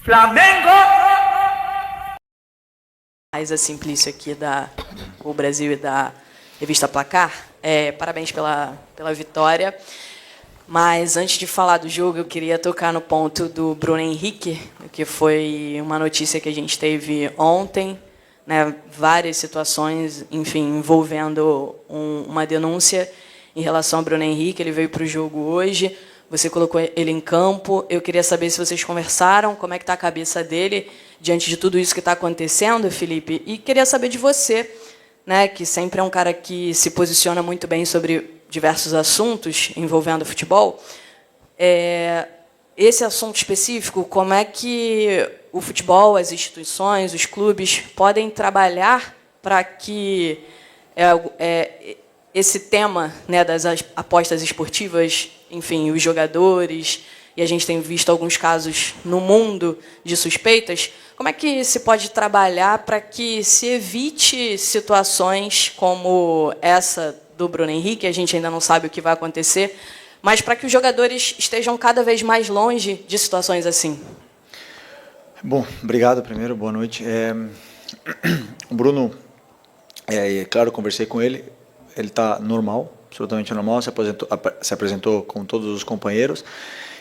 Flamengo! Mais a Simplício aqui da O Brasil e da revista Placar. Parabéns pela vitória. Mas, antes de falar do jogo, eu queria tocar no ponto do Bruno Henrique, que foi uma notícia que a gente teve ontem, né, várias situações, enfim, envolvendo uma denúncia em relação ao Bruno Henrique. Ele veio para o jogo hoje, você colocou ele em campo. Eu queria saber se vocês conversaram, como é que está a cabeça dele diante de tudo isso que está acontecendo, Felipe. E queria saber de você, né, que sempre é um cara que se posiciona muito bem sobre diversos assuntos envolvendo futebol. Esse assunto específico, como é que o futebol, as instituições, os clubes podem trabalhar para que esse tema, né, das apostas esportivas, enfim, os jogadores, e a gente tem visto alguns casos no mundo de suspeitas, como é que se pode trabalhar para que se evite situações como essa do Bruno Henrique? A gente ainda não sabe o que vai acontecer, mas para que os jogadores estejam cada vez mais longe de situações assim. Bom, obrigado primeiro, boa noite. O Bruno, claro, conversei com ele, ele está normal, absolutamente normal, se apresentou com todos os companheiros.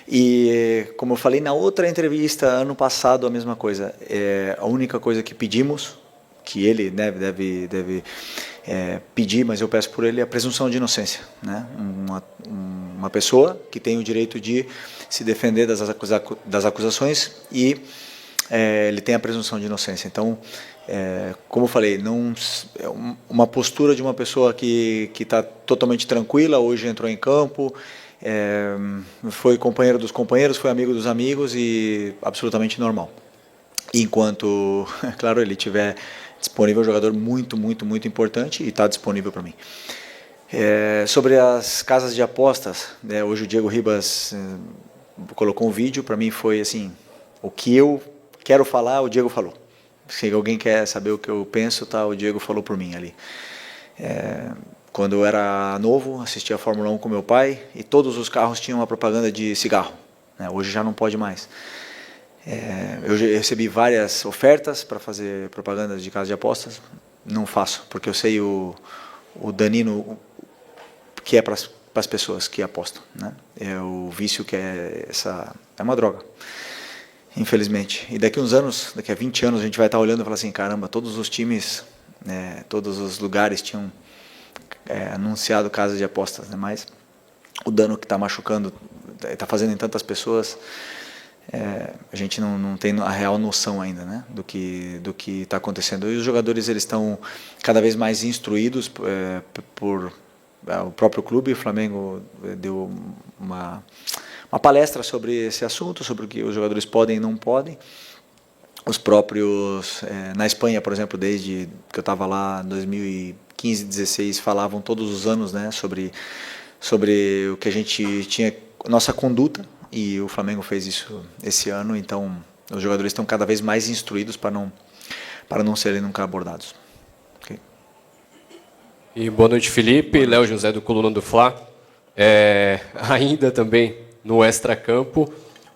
E, como eu falei na outra entrevista, ano passado, a mesma coisa. A única coisa que pedimos, que ele deve pedir, mas eu peço por ele, é a presunção de inocência, né? Uma pessoa que tem o direito de se defender das acusações e ele tem a presunção de inocência. Então, como eu falei, uma postura de uma pessoa que está totalmente tranquila, hoje entrou em campo, foi companheiro dos companheiros, foi amigo dos amigos e absolutamente normal. Enquanto, claro, ele tiver disponível, um jogador muito, muito, muito importante e está disponível para mim. Sobre as casas de apostas, hoje o Diego Ribas colocou um vídeo, para mim foi assim, o que eu quero falar, o Diego falou. Se alguém quer saber o que eu penso, tá, o Diego falou por mim ali. Quando eu era novo, assistia a Fórmula 1 com meu pai e todos os carros tinham uma propaganda de cigarro, né? Hoje já não pode mais. Eu recebi várias ofertas para fazer propagandas de casa de apostas, não faço, porque eu sei o danino que é para as pessoas que apostam, né? O vício que é uma droga, infelizmente. E daqui uns anos, daqui a 20 anos, a gente vai estar olhando e falar assim, caramba, todos os times, todos os lugares tinham anunciado casas de apostas, né? Mas o dano que está machucando, está fazendo em tantas pessoas, a gente não tem a real noção ainda, né, do que está acontecendo. E os jogadores eles estão cada vez mais instruídos por o próprio clube. O Flamengo deu uma palestra sobre esse assunto, sobre o que os jogadores podem e não podem. Os próprios, na Espanha, por exemplo, desde que eu estava lá em 2015, 2016, falavam todos os anos, né, sobre o que a gente tinha, nossa conduta, e o Flamengo fez isso esse ano. Então os jogadores estão cada vez mais instruídos para não serem nunca abordados. Okay. E boa noite, Felipe. Léo José do Coluna do Fla. Ainda também no extracampo.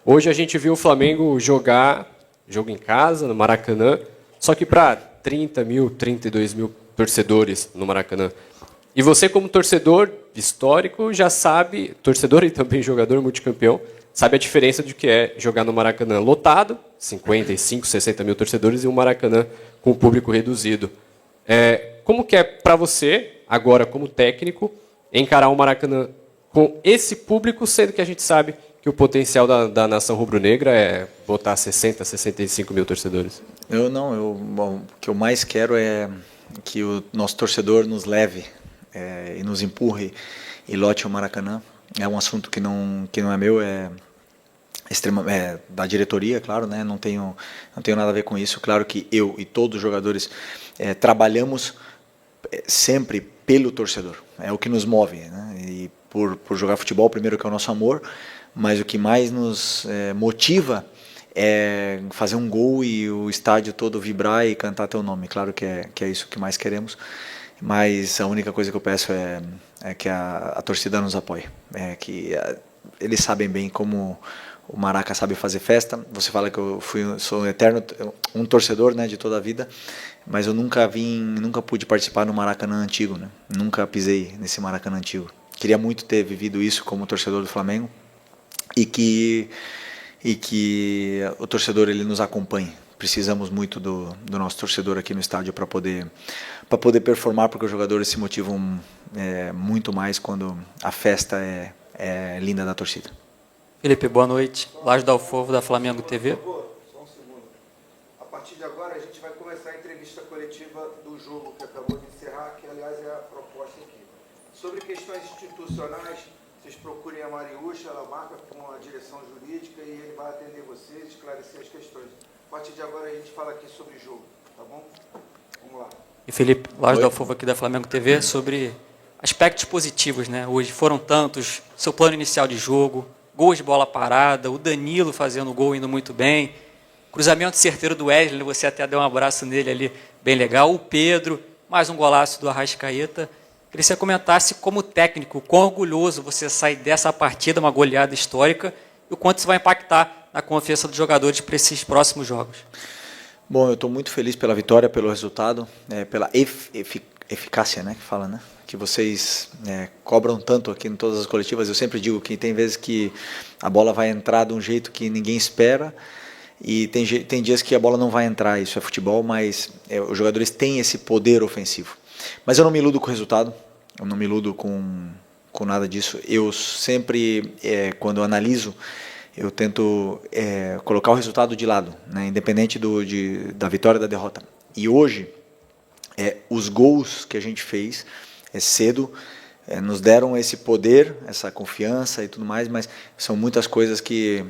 Hoje a gente viu o Flamengo jogar jogo em casa, no Maracanã, só que para 30 mil, 32 mil torcedores no Maracanã. E você, como torcedor histórico, já sabe, torcedor e também jogador multicampeão, sabe a diferença de que é jogar no Maracanã lotado, 55, 60 mil torcedores, e um Maracanã com público reduzido. Como que é para você, agora como técnico, encarar um Maracanã com esse público, sendo que a gente sabe que o potencial da nação rubro-negra é botar 60, 65 mil torcedores? O que eu mais quero é que o nosso torcedor nos leve e nos empurre e lote o Maracanã. É um assunto que não é meu, é da diretoria, claro, né? Não tenho nada a ver com isso. Claro que eu e todos os jogadores trabalhamos sempre pelo torcedor, é o que nos move, né? E por jogar futebol, primeiro, que é o nosso amor, mas o que mais nos motiva é fazer um gol e o estádio todo vibrar e cantar teu nome. Claro que é isso que mais queremos, mas a única coisa que eu peço é que a torcida nos apoie, que eles sabem bem como o Maraca sabe fazer festa. Você fala que sou um eterno um torcedor, né, de toda a vida, mas eu nunca pude participar no Maracanã antigo, né? Nunca pisei nesse Maracanã antigo. Queria muito ter vivido isso como torcedor do Flamengo e que o torcedor ele nos acompanhe. Precisamos muito do nosso torcedor aqui no estádio para poder performar, porque os jogadores se motivam muito mais quando a festa é linda da torcida. Felipe, boa noite. Laje Dalfovo, da Flamengo TV. Só um segundo. A partir de agora, a gente vai começar a entrevista coletiva do jogo que acabou de encerrar, que, aliás, é a proposta aqui. Sobre questões institucionais, vocês procurem a Mariúcha, ela marca com a direção jurídica e ele vai atender vocês, esclarecer as questões. A partir de agora, a gente fala aqui sobre jogo, tá bom? Vamos lá. E Felipe, Laje Dalfovo aqui da Flamengo TV, sobre aspectos positivos, né? Hoje foram tantos, seu plano inicial de jogo, gols de bola parada, o Danilo fazendo gol, indo muito bem, cruzamento certeiro do Wesley, você até deu um abraço nele ali, bem legal, o Pedro, mais um golaço do Arrascaeta. Queria que você comentasse como técnico, quão orgulhoso você sai dessa partida, uma goleada histórica, e o quanto isso vai impactar na confiança dos jogadores para esses próximos jogos. Bom, eu estou muito feliz pela vitória, pelo resultado, pela eficácia, né, que fala, né? Que vocês cobram tanto aqui em todas as coletivas. Eu sempre digo que tem vezes que a bola vai entrar de um jeito que ninguém espera e tem dias que a bola não vai entrar. Isso é futebol, mas os jogadores têm esse poder ofensivo. Mas eu não me iludo com o resultado, eu não me iludo com nada disso. Eu sempre, quando eu analiso, eu tento colocar o resultado de lado, né, independente da vitória ou da derrota. E hoje, os gols que a gente fez cedo nos deram esse poder, essa confiança e tudo mais, mas são muitas coisas que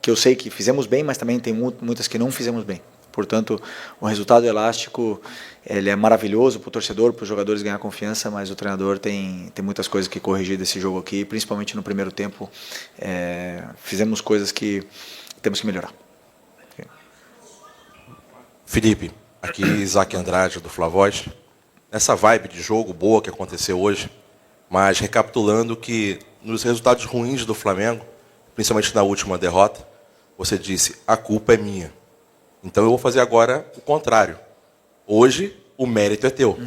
eu sei que fizemos bem, mas também tem muitas que não fizemos bem. Portanto, o resultado elástico ele é maravilhoso para o torcedor, para os jogadores ganhar confiança, mas o treinador tem muitas coisas que corrigir desse jogo aqui, principalmente no primeiro tempo. Fizemos coisas que temos que melhorar. Felipe, aqui Isaac Andrade, do Flavoz. Nessa vibe de jogo boa que aconteceu hoje, mas recapitulando que nos resultados ruins do Flamengo, principalmente na última derrota, você disse, a culpa é minha. Então eu vou fazer agora o contrário. Hoje, o mérito é teu.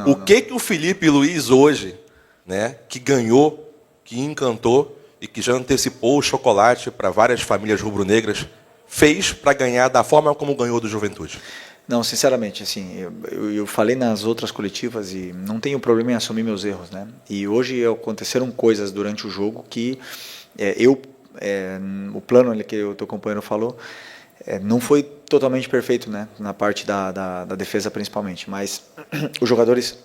O que o Felipe Luiz hoje, né, que ganhou, que encantou e que já antecipou o chocolate para várias famílias rubro-negras, fez para ganhar da forma como ganhou do Juventude? Não, sinceramente, assim, eu falei nas outras coletivas e não tenho problema em assumir meus erros, né? E hoje aconteceram coisas durante o jogo que o plano ali que o teu companheiro falou, não foi totalmente perfeito, né? Na parte da defesa principalmente, mas os jogadores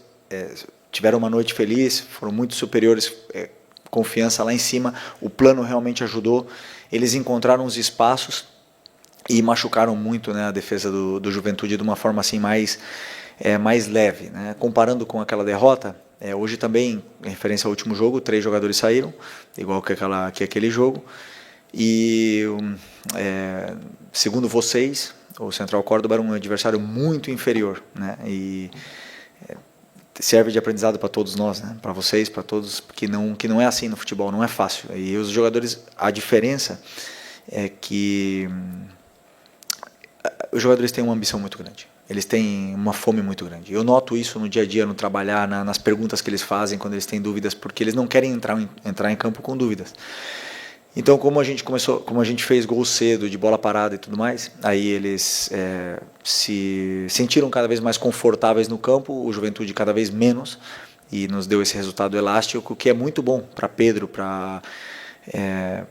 tiveram uma noite feliz, foram muito superiores, confiança lá em cima, o plano realmente ajudou, eles encontraram os espaços e machucaram muito, né, a defesa do Juventude de uma forma assim mais leve, né? Comparando com aquela derrota, hoje também, em referência ao último jogo, 3 jogadores saíram, igual que aquele jogo, e segundo vocês, o Central Córdoba era um adversário muito inferior, né? E serve de aprendizado para todos nós, né? Para vocês, para todos, que não é assim no futebol, não é fácil. E os jogadores, a diferença é que os jogadores têm uma ambição muito grande. Eles têm uma fome muito grande. Eu noto isso no dia a dia, no trabalhar, nas perguntas que eles fazem quando eles têm dúvidas, porque eles não querem entrar em campo com dúvidas. Então, como a gente fez gol cedo, de bola parada e tudo mais, aí eles se sentiram cada vez mais confortáveis no campo, o Juventude cada vez menos, e nos deu esse resultado elástico, que é muito bom para Pedro, para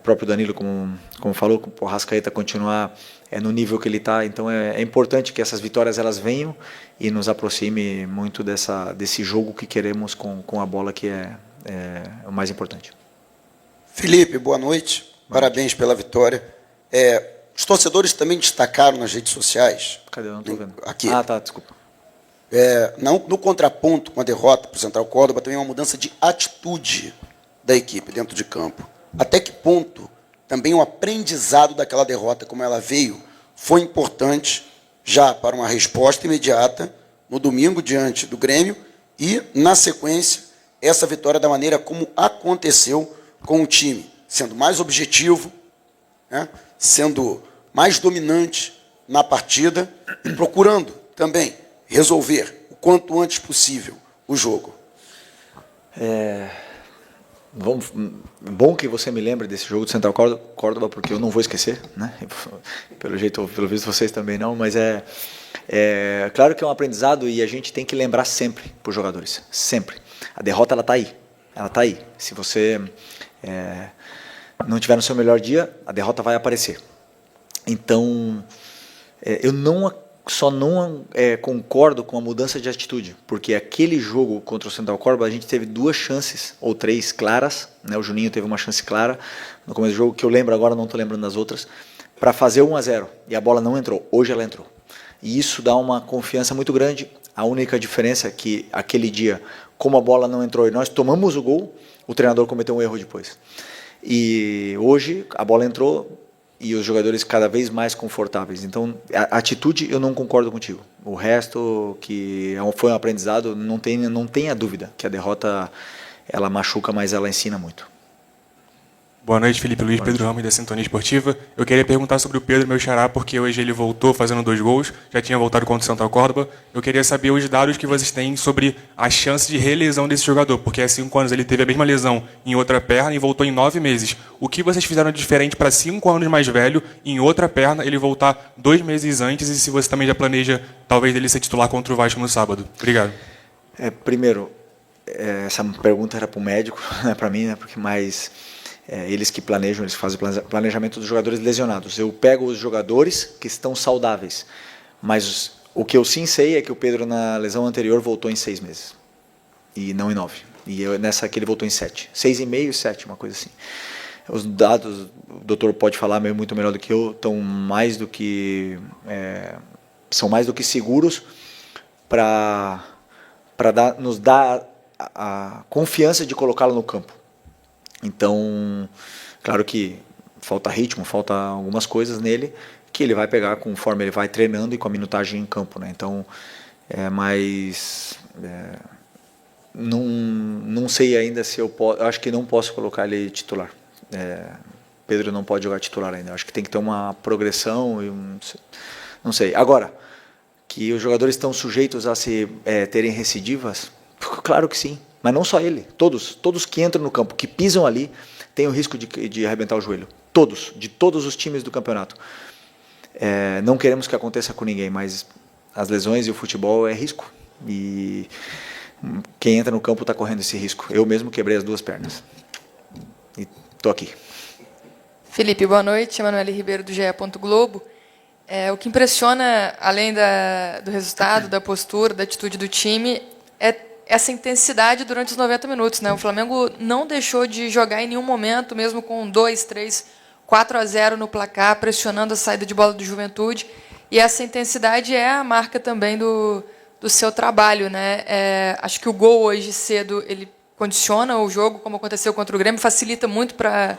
próprio Danilo, como falou, o Arrascaeta continuar no nível que ele está. Então é importante que essas vitórias elas venham e nos aproxime muito desse jogo que queremos com a bola, que é o mais importante. Felipe, boa noite. Parabéns pela vitória. Os torcedores também destacaram nas redes sociais. Cadê? Eu não estou vendo. Aqui. Ah, tá, desculpa. No contraponto com a derrota para o Central Córdoba, também uma mudança de atitude da equipe dentro de campo. Até que ponto também o aprendizado daquela derrota, como ela veio, foi importante já para uma resposta imediata no domingo diante do Grêmio e, na sequência, essa vitória da maneira como aconteceu com o time, sendo mais objetivo, né, sendo mais dominante na partida e procurando também resolver o quanto antes possível o jogo. Bom que você me lembre desse jogo do Central Córdoba, porque eu não vou esquecer, né? Pelo visto vocês também não, mas claro que é um aprendizado e a gente tem que lembrar sempre para os jogadores, sempre. A derrota ela está aí. Se você não tiver no seu melhor dia, a derrota vai aparecer. Então, eu só não concordo com a mudança de atitude, porque aquele jogo contra o Central Córdoba a gente teve 2 chances, ou 3 claras, né? O Juninho teve uma chance clara no começo do jogo, que eu lembro agora, não estou lembrando das outras, para fazer 1-0, e a bola não entrou, hoje ela entrou. E isso dá uma confiança muito grande. A única diferença é que aquele dia, como a bola não entrou e nós tomamos o gol, o treinador cometeu um erro depois. E hoje a bola entrou, e os jogadores cada vez mais confortáveis. Então, a atitude eu não concordo contigo. O resto, que foi um aprendizado, não tenha dúvida que a derrota ela machuca, mas ela ensina muito. Boa noite, Felipe Luiz, Pedro Ramos, da Sintonia Esportiva. Eu queria perguntar sobre o Pedro, meu xará, porque hoje ele voltou fazendo 2 gols, já tinha voltado contra o Central Córdoba. Eu queria saber os dados que vocês têm sobre a chance de relesão desse jogador, porque há 5 anos ele teve a mesma lesão em outra perna e voltou em 9 meses. O que vocês fizeram de diferente para 5 anos mais velho, em outra perna, ele voltar 2 meses antes, e se você também já planeja, talvez, ele ser titular contra o Vasco no sábado? Obrigado. Primeiro, essa pergunta era para o médico, não é para mim, né? Porque eles que planejam, eles fazem o planejamento dos jogadores lesionados. Eu pego os jogadores que estão saudáveis, mas o que eu sim sei é que o Pedro na lesão anterior voltou em 6 meses, e não em 9. E nessa aqui ele voltou em 7. 6,5 e 7, uma coisa assim. Os dados, o doutor pode falar muito melhor do que eu, são mais do que seguros para nos dar a confiança de colocá-lo no campo. Então, claro que falta ritmo, falta algumas coisas nele que ele vai pegar conforme ele vai treinando e com a minutagem em campo, né? Então, não sei ainda se eu posso. Acho que não posso colocar ele titular. Pedro não pode jogar titular ainda. Acho que tem que ter uma progressão e não sei. Agora, que os jogadores estão sujeitos a terem recidivas, claro que sim. Mas não só ele, todos que entram no campo, que pisam ali, têm o risco de arrebentar o joelho. Todos, de todos os times do campeonato. Não queremos que aconteça com ninguém, mas as lesões e o futebol é risco. E quem entra no campo está correndo esse risco. Eu mesmo quebrei as 2 pernas. E estou aqui. Felipe, boa noite. Emanuele Ribeiro, do GE. Globo. O que impressiona, além do resultado, da postura, da atitude do time, é essa intensidade durante os 90 minutos, né? O Flamengo não deixou de jogar em nenhum momento, mesmo com 2, 3, 4-0 no placar, pressionando a saída de bola do Juventude. E essa intensidade é a marca também do seu trabalho, né? Acho que o gol hoje cedo ele condiciona o jogo, como aconteceu contra o Grêmio, facilita muito para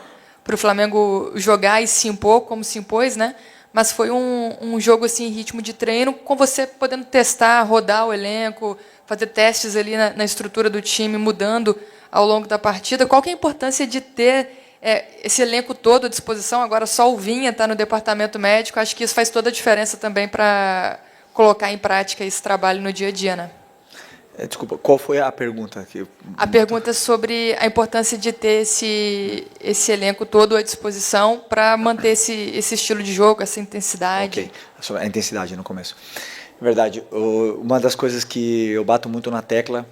o Flamengo jogar e se impor, como se impôs, né? Mas foi um jogo assim, em ritmo de treino, com você podendo testar, rodar o elenco, fazer testes ali na estrutura do time, mudando ao longo da partida. Qual que é a importância de ter esse elenco todo à disposição? Agora só o Vinha está no departamento médico. Acho que isso faz toda a diferença também para colocar em prática esse trabalho no dia a dia, né? Desculpa, qual foi a pergunta? A pergunta é sobre a importância de ter esse elenco todo à disposição para manter esse estilo de jogo, essa intensidade. Ok, sobre a intensidade no começo. Verdade, uma das coisas que eu bato muito na tecla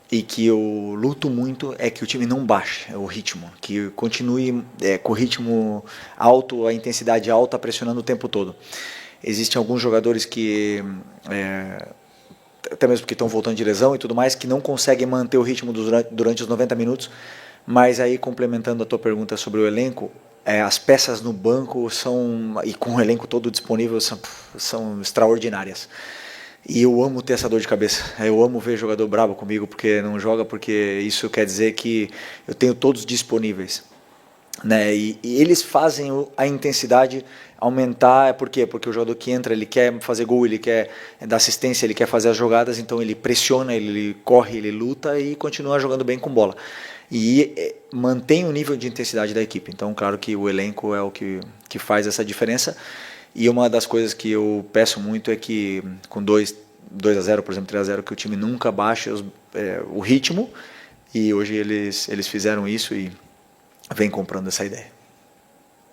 e que eu luto muito é que o time não baixe o ritmo, que continue com o ritmo alto, a intensidade alta, pressionando o tempo todo. Existem alguns jogadores que... até mesmo porque estão voltando de lesão e tudo mais, que não conseguem manter o ritmo durante os 90 minutos, mas aí, complementando a tua pergunta sobre o elenco, as peças no banco e com o elenco todo disponível, são extraordinárias. E eu amo ter essa dor de cabeça, eu amo ver jogador bravo comigo porque não joga, porque isso quer dizer que eu tenho todos disponíveis, né? E eles fazem a intensidade aumentar, por quê? Porque o jogador que entra, ele quer fazer gol, ele quer dar assistência, ele quer fazer as jogadas, então ele pressiona, ele corre, ele luta e continua jogando bem com bola. E mantém o nível de intensidade da equipe. Então, claro que o elenco é o que faz essa diferença. E uma das coisas que eu peço muito é que com 2-0, por exemplo, 3-0, que o time nunca baixe o ritmo. E hoje eles fizeram isso e vem comprando essa ideia.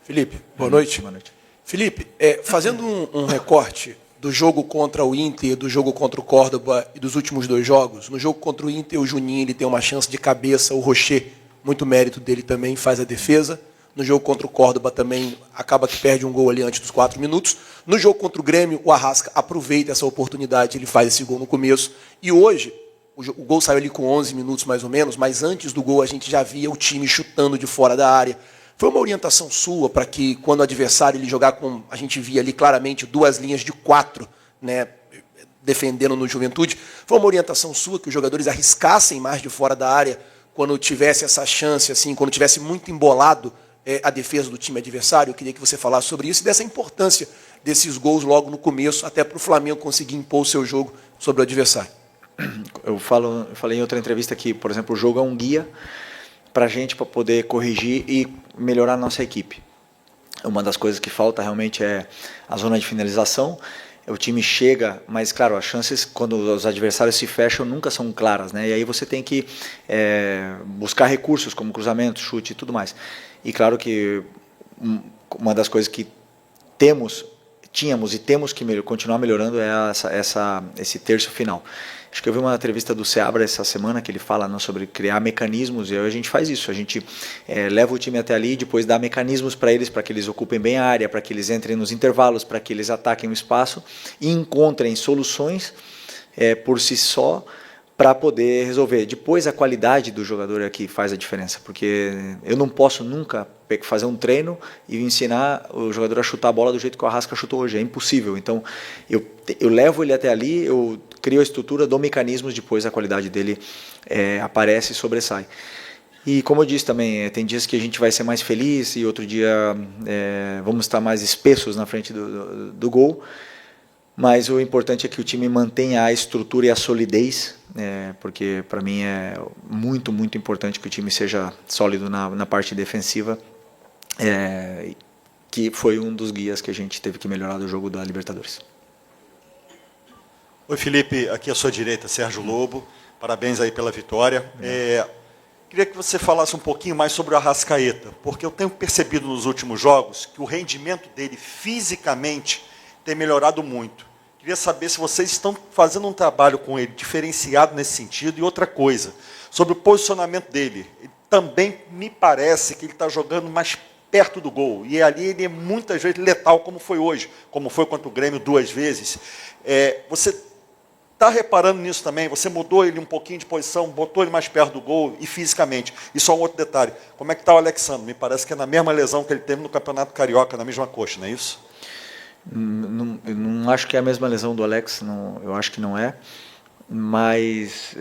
Felipe, boa noite. Boa noite. Felipe, fazendo um recorte do jogo contra o Inter, do jogo contra o Córdoba e dos últimos 2 jogos, no jogo contra o Inter, o Juninho ele tem uma chance de cabeça, o Rocher, muito mérito dele também, faz a defesa. No jogo contra o Córdoba também acaba que perde um gol ali antes dos 4 minutos. No jogo contra o Grêmio, o Arrasca aproveita essa oportunidade, ele faz esse gol no começo. E hoje, o gol saiu ali com 11 minutos mais ou menos, mas antes do gol a gente já via o time chutando de fora da área. Foi uma orientação sua para que, quando o adversário ele jogar com... A gente via ali claramente 2 linhas de 4, né, defendendo no Juventude. Foi uma orientação sua que os jogadores arriscassem mais de fora da área quando tivesse essa chance, assim, quando tivesse muito embolado a defesa do time adversário. Eu queria que você falasse sobre isso e dessa importância desses gols logo no começo, até para o Flamengo conseguir impor o seu jogo sobre o adversário. Eu falei em outra entrevista que, por exemplo, o jogo é um guia para a gente, para poder corrigir e melhorar a nossa equipe. Uma das coisas que falta realmente é a zona de finalização. O time chega, mas claro, as chances quando os adversários se fecham nunca são claras, né? E aí você tem que buscar recursos como cruzamento, chute e tudo mais. E claro que uma das coisas que tínhamos e temos que continuar melhorando é esse terço final. Acho que eu vi uma entrevista do Seabra essa semana que ele fala sobre criar mecanismos, e aí a gente faz isso, a gente leva o time até ali, depois dá mecanismos para que eles ocupem bem a área, para que eles entrem nos intervalos, para que eles ataquem o espaço e encontrem soluções por si só para poder resolver. Depois a qualidade do jogador é que faz a diferença, porque eu não posso nunca fazer um treino e ensinar o jogador a chutar a bola do jeito que o Arrasca chutou hoje, é impossível. Então eu levo ele até ali, eu crio a estrutura, dou mecanismos, depois a qualidade dele aparece e sobressai. E como eu disse também, tem dias que a gente vai ser mais feliz e outro dia vamos estar mais espessos na frente do gol, mas o importante é que o time mantenha a estrutura e a solidez, porque para mim é muito, muito importante que o time seja sólido na parte defensiva, que foi um dos guias que a gente teve que melhorar do jogo da Libertadores. Oi, Felipe, aqui à sua direita, Sérgio Lobo. Parabéns aí pela vitória. Queria que você falasse um pouquinho mais sobre o Arrascaeta, porque eu tenho percebido nos últimos jogos que o rendimento dele fisicamente tem melhorado muito. Queria saber se vocês estão fazendo um trabalho com ele diferenciado nesse sentido. E outra coisa, sobre o posicionamento dele. Também me parece que ele está jogando mais perto do gol. E ali ele é muitas vezes letal, como foi hoje, como foi contra o Grêmio 2 vezes. Você está reparando nisso também? Você mudou ele um pouquinho de posição, botou ele mais perto do gol e fisicamente. E só um outro detalhe, como é que está o Alexandre? Me parece que é na mesma lesão que ele teve no Campeonato Carioca, na mesma coxa, não é isso? Eu não acho que é a mesma lesão do Alex, eu acho que não é, mas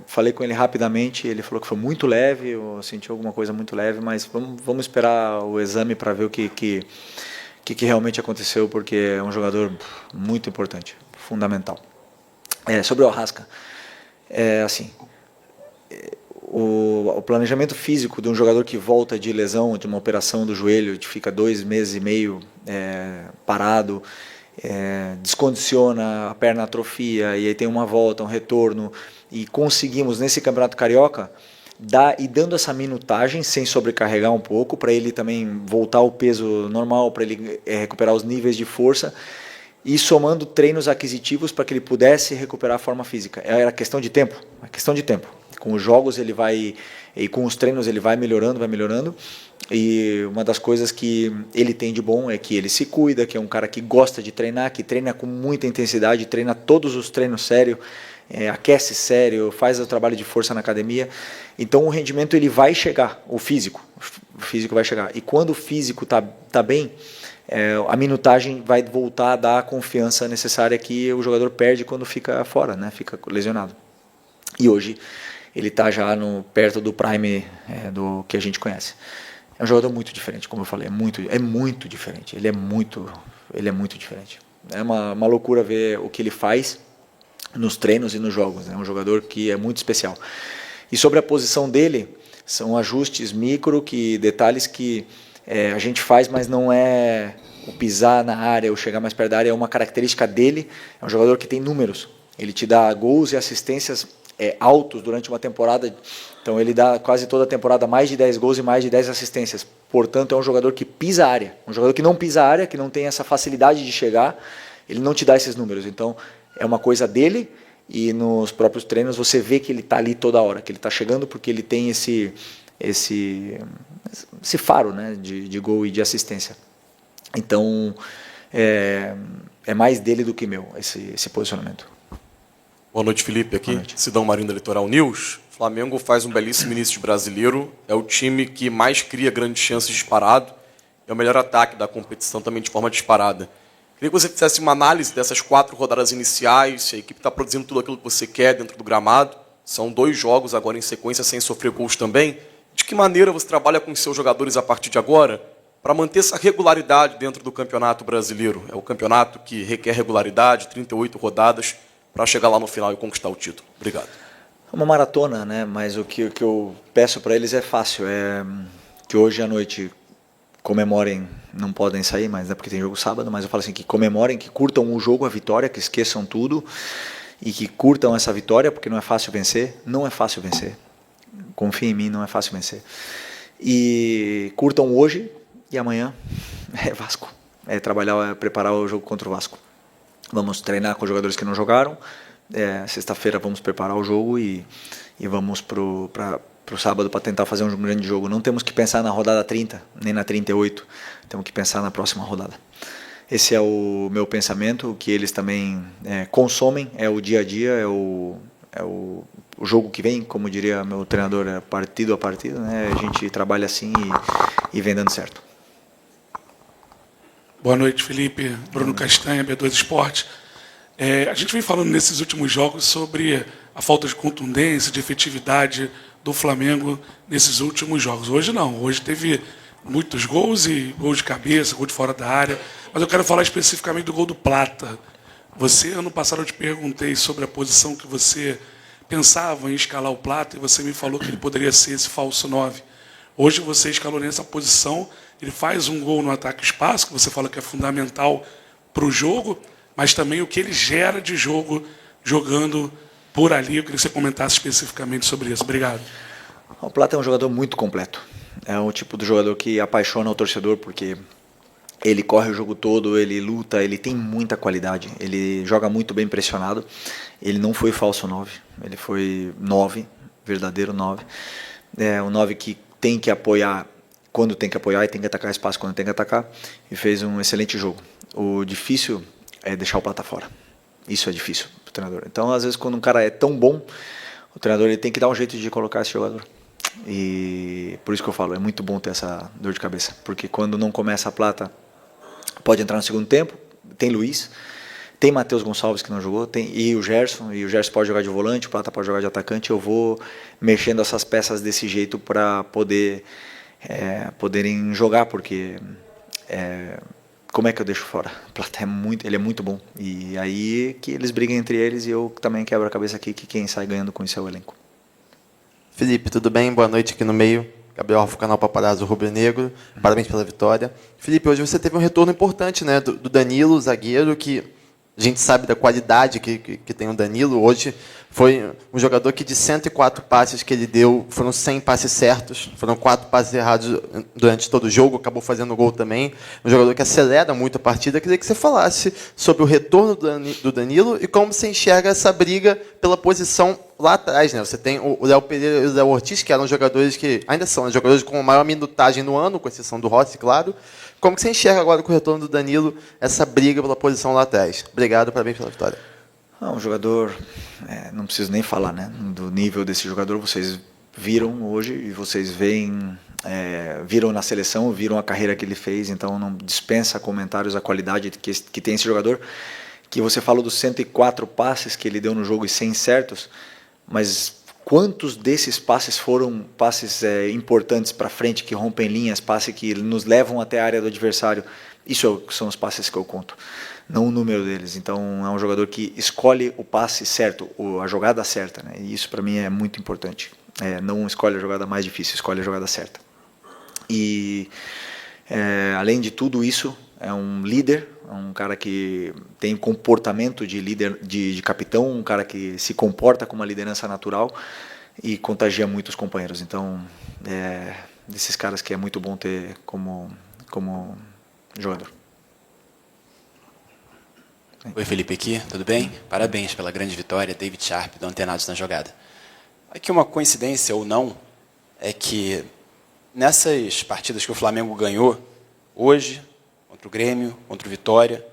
falei com ele rapidamente, ele falou que foi muito leve, eu senti alguma coisa muito leve, mas vamos esperar o exame para ver o que realmente aconteceu, porque é um jogador muito importante, fundamental. Sobre o Arrasca, assim, o planejamento físico de um jogador que volta de lesão, de uma operação do joelho, que fica 2 meses e meio parado, descondiciona, a perna atrofia, e aí tem uma volta, um retorno, e conseguimos nesse Campeonato Carioca dando essa minutagem sem sobrecarregar um pouco, para ele também voltar ao peso normal, para ele recuperar os níveis de força, e somando treinos aquisitivos para que ele pudesse recuperar a forma física. Era questão de tempo, Com os jogos ele vai, e com os treinos ele vai melhorando, e uma das coisas que ele tem de bom é que ele se cuida, que é um cara que gosta de treinar, que treina com muita intensidade, treina todos os treinos sério, aquece sério, faz o trabalho de força na academia. Então o rendimento ele vai chegar, o físico vai chegar. E quando o físico tá bem, a minutagem vai voltar a dar a confiança necessária que o jogador perde quando fica fora, né? Fica lesionado. E hoje ele está já perto do prime do que a gente conhece. É um jogador muito diferente, como eu falei, é muito diferente. Ele é muito diferente. É uma loucura ver o que ele faz nos treinos e nos jogos. É um jogador que é muito especial. E sobre a posição dele, são ajustes micro, detalhes que a gente faz, mas não é o pisar na área ou chegar mais perto da área, é uma característica dele. É um jogador que tem números. Ele te dá gols e assistências altos durante uma temporada. Então ele dá quase toda a temporada mais de 10 gols e mais de 10 assistências. Portanto, é um jogador que pisa a área. Um jogador que não pisa a área, que não tem essa facilidade de chegar, ele não te dá esses números. Então, é uma coisa dele, e nos próprios treinos você vê que ele está ali toda hora, que ele está chegando porque ele tem esse faro, né, de gol e de assistência. Então, é mais dele do que meu, esse posicionamento. Boa noite, Felipe. Aqui, Sidão Marinho da Litoral News. O Flamengo faz um belíssimo início de brasileiro. É o time que mais cria grandes chances disparado. É o melhor ataque da competição também de forma disparada. Queria que você fizesse uma análise dessas 4 rodadas iniciais, se a equipe está produzindo tudo aquilo que você quer dentro do gramado. São 2 jogos agora em sequência, sem sofrer gols também. De que maneira você trabalha com os seus jogadores a partir de agora para manter essa regularidade dentro do Campeonato Brasileiro? É o campeonato que requer regularidade, 38 rodadas, para chegar lá no final e conquistar o título. Obrigado. É uma maratona, né? Mas o que eu peço para eles é fácil. Que hoje à noite comemorem, não podem sair, mas é porque tem jogo sábado, mas eu falo assim, que comemorem, que curtam o jogo, a vitória, que esqueçam tudo e que curtam essa vitória, porque não é fácil vencer. Não é fácil vencer. Confia em mim, não é fácil vencer. E curtam hoje e amanhã é Vasco. É trabalhar, preparar o jogo contra o Vasco. Vamos treinar com os jogadores que não jogaram. Sexta-feira vamos preparar o jogo e vamos para o sábado para tentar fazer um grande jogo. Não temos que pensar na rodada 30, nem na 38. Temos que pensar na próxima rodada. Esse é o meu pensamento, o que eles também consomem, é o dia a dia, é o jogo que vem, como diria meu treinador, é partido a partido, né? A gente trabalha assim e vem dando certo. Boa noite, Felipe. Bruno Castanha, B2 Esporte. A gente vem falando nesses últimos jogos sobre a falta de contundência, de efetividade do Flamengo nesses últimos jogos. Hoje não, hoje teve muitos gols e gols de cabeça, gol de fora da área, mas eu quero falar especificamente do gol do Plata. Você, ano passado, eu te perguntei sobre a posição que você pensava em escalar o Plata e você me falou que ele poderia ser esse falso 9. Hoje você escalou nessa posição, ele faz um gol no ataque-espaço, que você fala que é fundamental para o jogo, mas também o que ele gera de jogo jogando por ali. Eu queria que você comentasse especificamente sobre isso. Obrigado. O Plata é um jogador muito completo. É um tipo de jogador que apaixona o torcedor, porque ele corre o jogo todo, ele luta, ele tem muita qualidade, ele joga muito bem pressionado. Ele não foi falso 9, ele foi 9, verdadeiro 9. É um 9 que tem que apoiar quando tem que apoiar e tem que atacar espaço quando tem que atacar, e fez um excelente jogo. O difícil é deixar o Plata fora. Isso é difícil para o treinador. Então, às vezes, quando um cara é tão bom, o treinador ele tem que dar um jeito de colocar esse jogador. E por isso que eu falo, é muito bom ter essa dor de cabeça, porque quando não começa a Plata, pode entrar no segundo tempo, tem Luiz, tem Matheus Gonçalves que não jogou, e o Gerson pode jogar de volante, o Plata pode jogar de atacante. Eu vou mexendo essas peças desse jeito para poderem jogar, porque como é que eu deixo fora? O Plata ele é muito bom, e aí que eles brigam entre eles, e eu também quebro a cabeça aqui que quem sai ganhando com isso é o elenco. Felipe, tudo bem? Boa noite aqui no meio. Gabriel Rafa, canal Paparazzo Rubro Negro. Parabéns pela vitória. Felipe, hoje você teve um retorno importante, né, do Danilo, zagueiro, que a gente sabe da qualidade que tem o Danilo. Hoje foi um jogador que de 104 passes que ele deu, foram 100 passes certos, foram 4 passes errados durante todo o jogo, acabou fazendo gol também. Um jogador que acelera muito a partida. Queria que você falasse sobre o retorno do Danilo e como você enxerga essa briga pela posição lá atrás, né? Você tem o Léo Pereira e o Léo Ortiz, que eram jogadores que ainda são jogadores com maior minutagem no ano, com exceção do Rossi, claro. Como que você enxerga agora com o retorno do Danilo essa briga pela posição lá atrás? Obrigado, parabéns pela vitória. Um jogador, não preciso nem falar, né, do nível desse jogador. Vocês viram hoje e vocês viram na seleção, viram a carreira que ele fez, então não dispensa comentários a qualidade que tem esse jogador. Que você falou dos 104 passes que ele deu no jogo e 100 certos, mas quantos desses passes foram passes importantes para frente, que rompem linhas, passes que nos levam até a área do adversário. Isso são os passes que eu conto, não o número deles. Então, é um jogador que escolhe o passe certo, a jogada certa, né? E isso, para mim, é muito importante. Não escolhe a jogada mais difícil, escolhe a jogada certa. E, além de tudo isso, é um líder, é um cara que tem comportamento de líder, de capitão, um cara que se comporta com uma liderança natural e contagia muito os companheiros. Então, desses caras que é muito bom ter como jogador. Oi, Felipe aqui, tudo bem? Parabéns pela grande vitória, David Sharp, do Antenados na jogada. Aqui uma coincidência ou não, é que nessas partidas que o Flamengo ganhou, hoje, contra o Grêmio, contra o Vitória,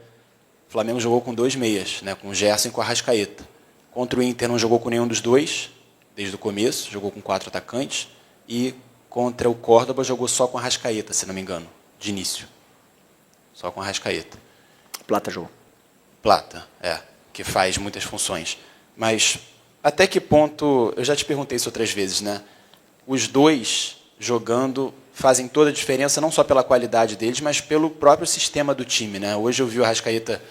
o Flamengo jogou com 2 meias, né, com o Gerson e com a Arrascaeta. Contra o Inter não jogou com nenhum dos dois, desde o começo, jogou com 4 atacantes, e contra o Córdoba jogou só com a Arrascaeta, se não me engano, de início. Só com a Arrascaeta. Plata jogou. Plata, que faz muitas funções. Mas até que ponto, eu já te perguntei isso outras vezes, né? Os dois jogando fazem toda a diferença, não só pela qualidade deles, mas pelo próprio sistema do time, né? Hoje eu vi o Arrascaeta,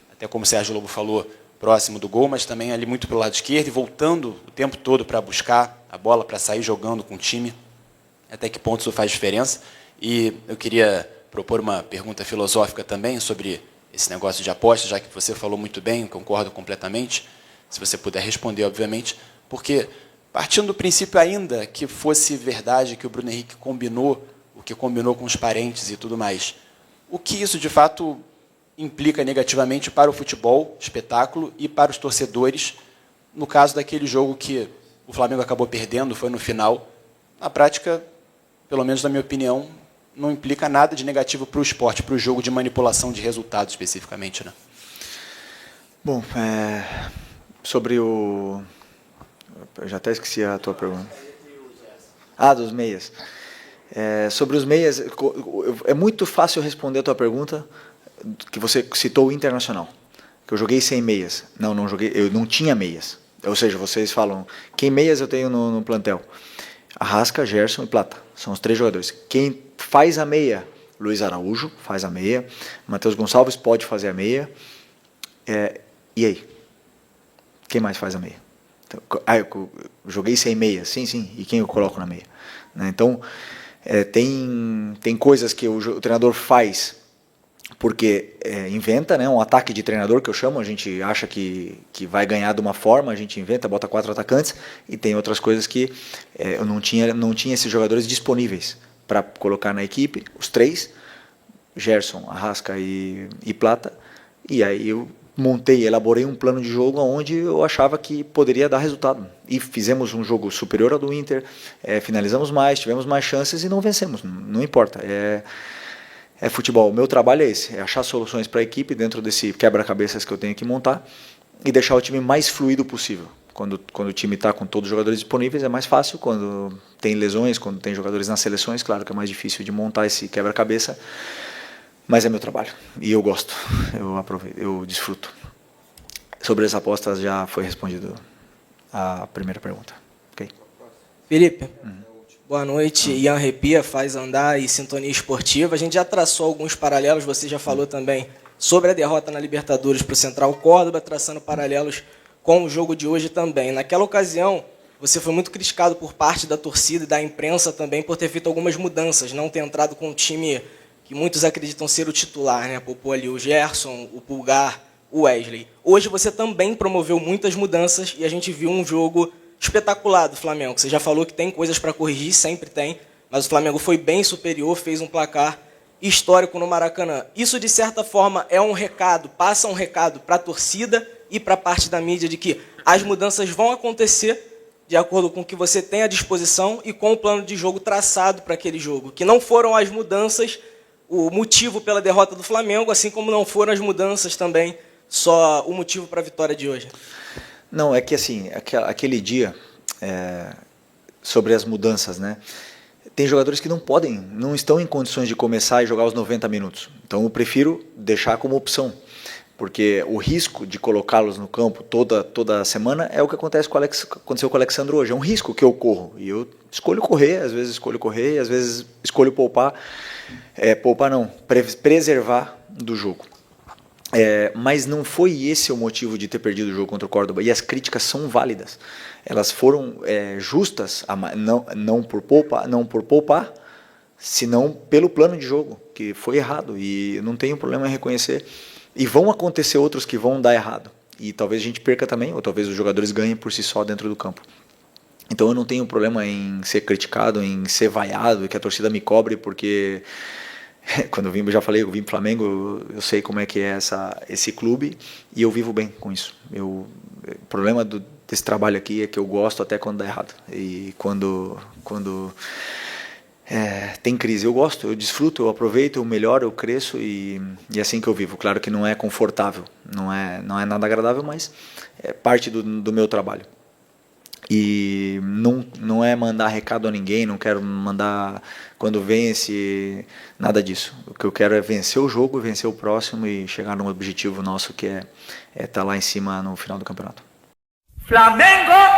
até como o Sérgio Lobo falou, próximo do gol, mas também ali muito pelo lado esquerdo e voltando o tempo todo para buscar a bola, para sair jogando com o time. Até que ponto isso faz diferença? E eu queria propor uma pergunta filosófica também sobre esse negócio de aposta, já que você falou muito bem, concordo completamente, se você puder responder, obviamente, porque partindo do princípio ainda que fosse verdade que o Bruno Henrique combinou, o que combinou com os parentes e tudo mais, o que isso de fato implica negativamente para o futebol, espetáculo, e para os torcedores, no caso daquele jogo que o Flamengo acabou perdendo, foi no final, na prática, pelo menos na minha opinião, não implica nada de negativo para o esporte, para o jogo de manipulação de resultados especificamente, né? Bom, sobre o... Eu já até esqueci a tua pergunta. Dos meias. Sobre os meias, é muito fácil responder a tua pergunta, que você citou o Internacional, que eu joguei sem meias. Não joguei, eu não tinha meias. Ou seja, vocês falam, quem meias eu tenho no plantel? Arrasca, Gerson e Plata. São os 3 jogadores. Quem faz a meia? Luiz Araújo faz a meia. Matheus Gonçalves pode fazer a meia. E aí? Quem mais faz a meia? Então, eu joguei sem meia. Sim. E quem eu coloco na meia? Então, tem coisas que o treinador faz porque inventa, né, um ataque de treinador, que eu chamo. A gente acha que vai ganhar de uma forma, a gente inventa, bota 4 atacantes, e tem outras coisas que eu não tinha esses jogadores disponíveis para colocar na equipe, os 3, Gerson, Arrasca e Plata, e aí eu elaborei um plano de jogo onde eu achava que poderia dar resultado, e fizemos um jogo superior ao do Inter, finalizamos mais, tivemos mais chances e não vencemos, não importa, é futebol. O meu trabalho é esse, é achar soluções para a equipe dentro desse quebra-cabeças que eu tenho que montar e deixar o time mais fluido possível. Quando o time está com todos os jogadores disponíveis é mais fácil, quando tem lesões, quando tem jogadores nas seleções, claro que é mais difícil de montar esse quebra-cabeça, mas é meu trabalho e eu gosto, eu aproveito, eu desfruto. Sobre as apostas já foi respondido a primeira pergunta. Okay? Felipe, boa noite. Ian Repia, Faz Andar e Sintonia Esportiva. A gente já traçou alguns paralelos, você já falou também sobre a derrota na Libertadores para o Central Córdoba, traçando paralelos com o jogo de hoje também. Naquela ocasião, você foi muito criticado por parte da torcida e da imprensa também por ter feito algumas mudanças, não ter entrado com um time que muitos acreditam ser o titular, né? Poupou ali o Gerson, o Pulgar, o Wesley. Hoje você também promoveu muitas mudanças e a gente viu um jogo espetacular do Flamengo. Você já falou que tem coisas para corrigir, sempre tem, mas o Flamengo foi bem superior, fez um placar histórico no Maracanã. Isso, de certa forma, é um recado, passa um recado para a torcida e para a parte da mídia de que as mudanças vão acontecer de acordo com o que você tem à disposição e com o plano de jogo traçado para aquele jogo. Que não foram as mudanças o motivo pela derrota do Flamengo, assim como não foram as mudanças também só o motivo para a vitória de hoje. Não, é que assim, aquele dia, sobre as mudanças, né? Tem jogadores que não estão em condições de começar e jogar os 90 minutos. Então eu prefiro deixar como opção. porque o risco de colocá-los no campo toda semana é o que aconteceu com o Alexandre hoje. É um risco que eu corro. E eu escolho correr, às vezes escolho correr, às vezes escolho poupar. Poupar não, preservar do jogo. Mas não foi esse o motivo de ter perdido o jogo contra o Córdoba. E as críticas são válidas. Elas foram justas, não por poupar, senão pelo plano de jogo, que foi errado. E não tenho problema em reconhecer. E vão acontecer outros que vão dar errado. E talvez a gente perca também, ou talvez os jogadores ganhem por si só dentro do campo. Então eu não tenho problema em ser criticado, em ser vaiado, que a torcida me cobre, porque quando eu já falei, eu vim pro Flamengo, eu sei como é que é esse clube e eu vivo bem com isso. O problema desse trabalho aqui é que eu gosto até quando dá errado. E quando tem crise, eu gosto, eu desfruto, eu aproveito, eu melhoro, eu cresço e é assim que eu vivo. Claro que não é confortável, não é nada agradável, mas é parte do meu trabalho. E não é mandar recado a ninguém, não quero mandar quando vence, nada disso. O que eu quero é vencer o jogo, vencer o próximo e chegar num objetivo nosso que é estar lá em cima no final do campeonato. Flamengo!